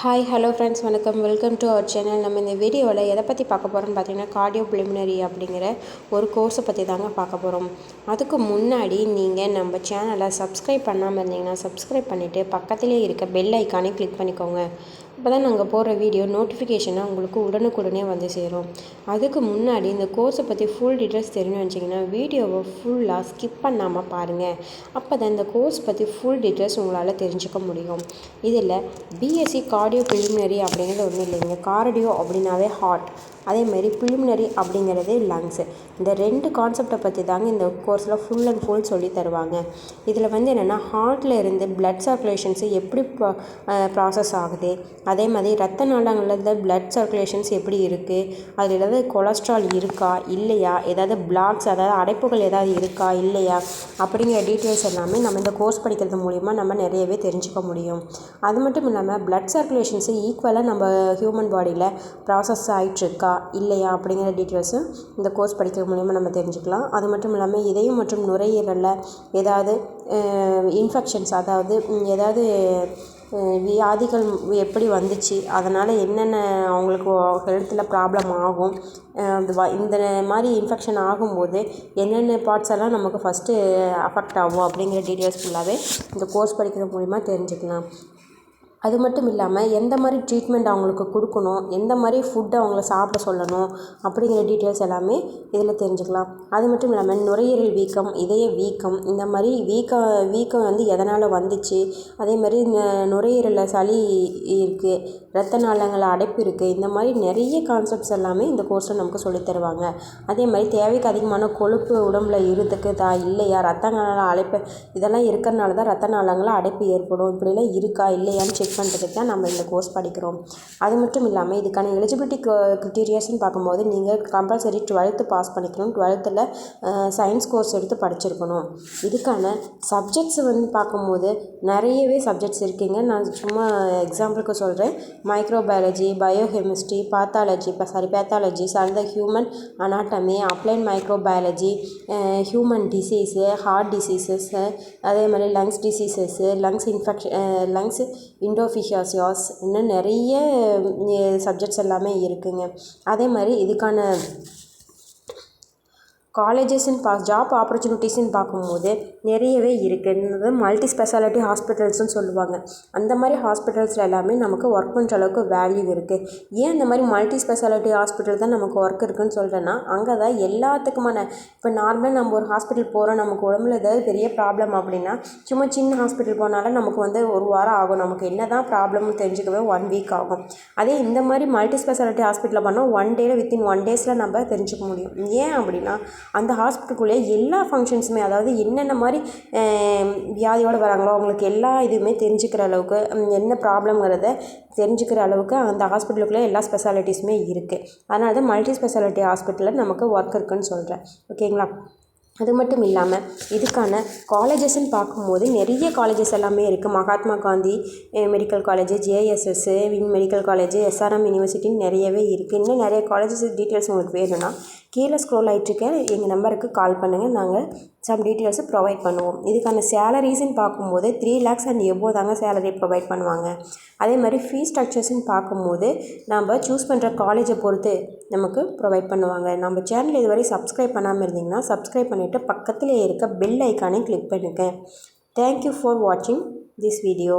Hi hello friends, வணக்கம். Welcome to our channel. நம்ம இந்த வீடியோவில் எதை பற்றி பார்க்க போகிறோம்னு பார்த்தீங்கன்னா, கார்டியோ பிலிமினரி அப்படிங்கிற ஒரு கோர்ஸை பற்றி தாங்க பார்க்க போகிறோம். அதுக்கு முன்னாடி நீங்கள் நம்ம சேனலை சப்ஸ்கிரைப் பண்ணாமல் இருந்தீங்கன்னா சப்ஸ்கிரைப் பண்ணிவிட்டு பக்கத்திலே இருக்க பெல் ஐக்கானே கிளிக் பண்ணிக்கோங்க. அப்போ தான் நாங்கள் போடுற வீடியோ நோட்டிஃபிகேஷனாக உங்களுக்கு உடனுக்குடனே வந்து சேரும். அதுக்கு முன்னாடி இந்த கோர்ஸை பற்றி ஃபுல் டீட்டெயில்ஸ் தெரிஞ்சு வச்சிங்கன்னா வீடியோவை ஃபுல்லாக ஸ்கிப் பண்ணாமல் பாருங்கள். அப்போ தான் இந்த கோர்ஸ் பற்றி ஃபுல் டீட்டெயில்ஸ் உங்களால் தெரிஞ்சுக்க முடியும். இதில் பிஎஸ்சி கார்டியோ பிலிமினரி அப்படிங்கிறது ஒன்றும் இல்லைங்க. கார்டியோ அப்படின்னாவே ஹார்ட், அதேமாரி பிலிமினரி அப்படிங்கிறது லங்ஸு. இந்த ரெண்டு கான்செப்டை பற்றி தாங்க இந்த கோர்ஸில் ஃபுல் அண்ட் ஃபுல் சொல்லி தருவாங்க. இதில் வந்து என்னென்னா, ஹார்ட்டில் இருந்து பிளட் சர்க்குலேஷன்ஸு எப்படி ப்ராசஸ் ஆகுது, அதே மாதிரி ரத்த நாளங்களில் பிளட் சர்க்குலேஷன்ஸ் எப்படி இருக்குது, அதில் ஏதாவது கொலஸ்ட்ரால் இருக்கா இல்லையா, ஏதாவது பிளாக்ஸ் அதாவது அடைப்புகள் ஏதாவது இருக்கா இல்லையா அப்படிங்கிற டீட்டெயில்ஸ் எல்லாமே நம்ம இந்த கோர்ஸ் படிக்கிறது மூலிமா நம்ம நிறையவே தெரிஞ்சுக்க முடியும். அது மட்டும் இல்லாமல் பிளட் சர்க்குலேஷன்ஸு ஈக்குவலாக நம்ம ஹியூமன் பாடியில் ப்ராசஸ் ஆகிட்டுருக்கா இல்லையா அப்படிங்கிற டீட்டெயில்ஸும் இந்த கோர்ஸ் படிக்கிறது மூலிமா நம்ம தெரிஞ்சுக்கலாம். அது மட்டும் இல்லாமல் இதயம் மற்றும் நுரையீரலில் ஏதாவது இன்ஃபெக்ஷன்ஸ், அதாவது ஏதாவது வியாதிகள் எப்படி வந்துச்சு, அதனால் என்னென்ன அவங்களுக்கு ஹெல்த்தில் ப்ராப்ளம் ஆகும், இந்த மாதிரி இன்ஃபெக்ஷன் ஆகும்போது என்னென்ன பார்ட்ஸ் எல்லாம் நமக்கு ஃபஸ்ட்டு அஃபெக்ட் ஆகும் அப்படிங்கிற டீட்டெயில்ஸ் ஃபுல்லாகவே இந்த கோர்ஸ் படிக்கிறது மூலிமா தெரிஞ்சுக்கலாம். அது மட்டும் இல்லாமல் எந்த மாதிரி ட்ரீட்மெண்ட் அவங்களுக்கு கொடுக்கணும், எந்த மாதிரி ஃபுட்டு அவங்கள சாப்பிட சொல்லணும் அப்படிங்கிற டீட்டெயில்ஸ் எல்லாமே இதில் தெரிஞ்சுக்கலாம். அது மட்டும் இல்லாமல் நுரையீரல் வீக்கம், இதய வீக்கம், இந்த மாதிரி வீக்கம் வந்து எதனால் வந்துச்சு, அதே மாதிரி நுரையீரலில் சளி இருக்குது, இரத்த நாளங்களில் அடைப்பு இருக்குது, இந்த மாதிரி நிறைய கான்செப்ட்ஸ் எல்லாமே இந்த கோர்ஸில் நமக்கு சொல்லித் தருவாங்க. அதே மாதிரி தேவைக்கு அதிகமான கொழுப்பு உடம்புல இருக்குதா இல்லையா, ரத்த நாள அடைப்பு இதெல்லாம் இருக்கிறனால தான் ரத்த நாளங்களில் அடைப்பு ஏற்படும், இப்படிலாம் இருக்கா இல்லையான்னு செக் பண்ணுறதுக்கு தான் நம்ம இந்த கோர்ஸ் படிக்கிறோம். அது மட்டும் இல்லாமல் இதுக்கான எலிஜிபிலிட்டி க்ரிட்டீரியாஸ்ன்னு பார்க்கும்போது நீங்கள் கம்பல்சரி 12th பாஸ் பண்ணிக்கணும். 12th சயின்ஸ் கோர்ஸ் எடுத்து படிச்சிருக்கணும். இதுக்கான சப்ஜெக்ட்ஸ் வந்து பார்க்கும்போது நிறையவே சப்ஜெக்ட்ஸ் இருக்குங்க. நான் சும்மா எக்ஸாம்பிளுக்கு சொல்கிறேன். Microbiology, biochemistry, pathologies and the human anatomy, applied microbiology, human disease, heart diseases, அதே மாதிரி லங்ஸ் டிசீசஸ்ஸு, லங்ஸ் இண்டோஃபிஷியாசியாஸ், இன்னும் நிறைய சப்ஜெக்ட்ஸ் எல்லாமே இருக்குங்க. அதே மாதிரி இதுக்கான காலேஜஸ்ன்னு ஜாப் ஆப்பர்ச்சுனிட்டிஸ்ன்னு பார்க்கும்போது நிறையவே இருக்குது. மல்டி ஸ்பெஷாலிட்டி ஹாஸ்பிட்டல்ஸ்னு சொல்லுவாங்க. அந்த மாதிரி ஹாஸ்பிட்டல்ஸில் எல்லாமே நமக்கு ஒர்க் பண்ணுற அளவுக்கு வேல்யூ இருக்குது. ஏன் இந்த மாதிரி மல்டி ஸ்பெஷாலிட்டி ஹாஸ்பிட்டல் தான் நமக்கு ஒர்க் இருக்குதுன்னு சொல்கிறேன்னா, அங்கே தான் எல்லாத்துக்குமான இப்போ நார்மலாக நம்ம ஒரு ஹாஸ்பிட்டல் போகிறோம், நமக்கு உடம்புல ஏதாவது பெரிய ப்ராப்ளம் அப்படின்னா சும்மா சின்ன ஹாஸ்பிட்டல் போனாலும் நமக்கு வந்து ஒரு வாரம் ஆகும். நமக்கு என்ன தான் ப்ராப்ளம்னு தெரிஞ்சுக்கவே 1 வீக் ஆகும். அதே இந்த மாதிரி மல்டி ஸ்பெஷாலிட்டி ஹாஸ்பிட்டலில் பண்ணால் 1 டேயில் வித்தின் 1 டேஸில் நம்ம தெரிஞ்சுக்க முடியும். ஏன் அப்படின்னா அந்த ஹாஸ்பிட்டலுக்குள்ளே எல்லா ஃபங்க்ஷன்ஸுமே, அதாவது என்னென்ன மாதிரி வியாதியோடு வராங்களோ அவங்களுக்கு எல்லா இதுவுமே தெரிஞ்சுக்கிற அளவுக்கு, என்ன ப்ராப்ளம்ங்கிறத தெரிஞ்சுக்கிற அளவுக்கு அந்த ஹாஸ்பிட்டலுக்குள்ளே எல்லா ஸ்பெஷாலிட்டிஸுமே இருக்குது. அதனால தான் மல்டி ஸ்பெஷாலிட்டி ஹாஸ்பிட்டலில் நமக்கு ஒர்க் இருக்குதுன்னு சொல்கிறேன். ஓகேங்களா? அது மட்டும் இல்லாமல் இதுக்கான காலேஜஸ்ன்னு பார்க்கும்போது நிறைய காலேஜஸ் எல்லாமே இருக்குது. Mahatma Gandhi medical college, JSS medical college, SRM யூனிவர்சிட்டின்னு நிறையவே இருக்குது. இன்னும் நிறைய காலேஜஸ் டீட்டெயில்ஸ் உங்களுக்கு வேணும்னா கீழே ஸ்க்ரோல் ஆகிட்டுருக்க எங்கள் நம்பருக்கு கால் பண்ணுங்கள். நாங்கள் சம் டீட்டெயில்ஸை ப்ரொவைட் பண்ணுவோம். இதுக்கான சேலரிஸ்ன்னு பார்க்கும்போது 3 lakhs அண்ட் எபோவ் தாங்க சேலரி ப்ரொவைட் பண்ணுவாங்க. அதே மாதிரி ஃபீஸ் ஸ்ட்ரக்சர்ஸ்ன்னு பார்க்கும்போது நம்ம சூஸ் பண்ணுற காலேஜை பொறுத்து நமக்கு ப்ரொவைட் பண்ணுவாங்க. நம்ம சேனல் இதுவரை சப்ஸ்கிரைப் பண்ணாமல் இருந்தீங்கன்னா சப்ஸ்கிரைப் பண்ணிவிட்டு பக்கத்தில் இருக்க பெல் ஐக்கானே கிளிக் பண்ணுங்கள். தேங்க்யூ ஃபார் வாட்சிங் திஸ் வீடியோ.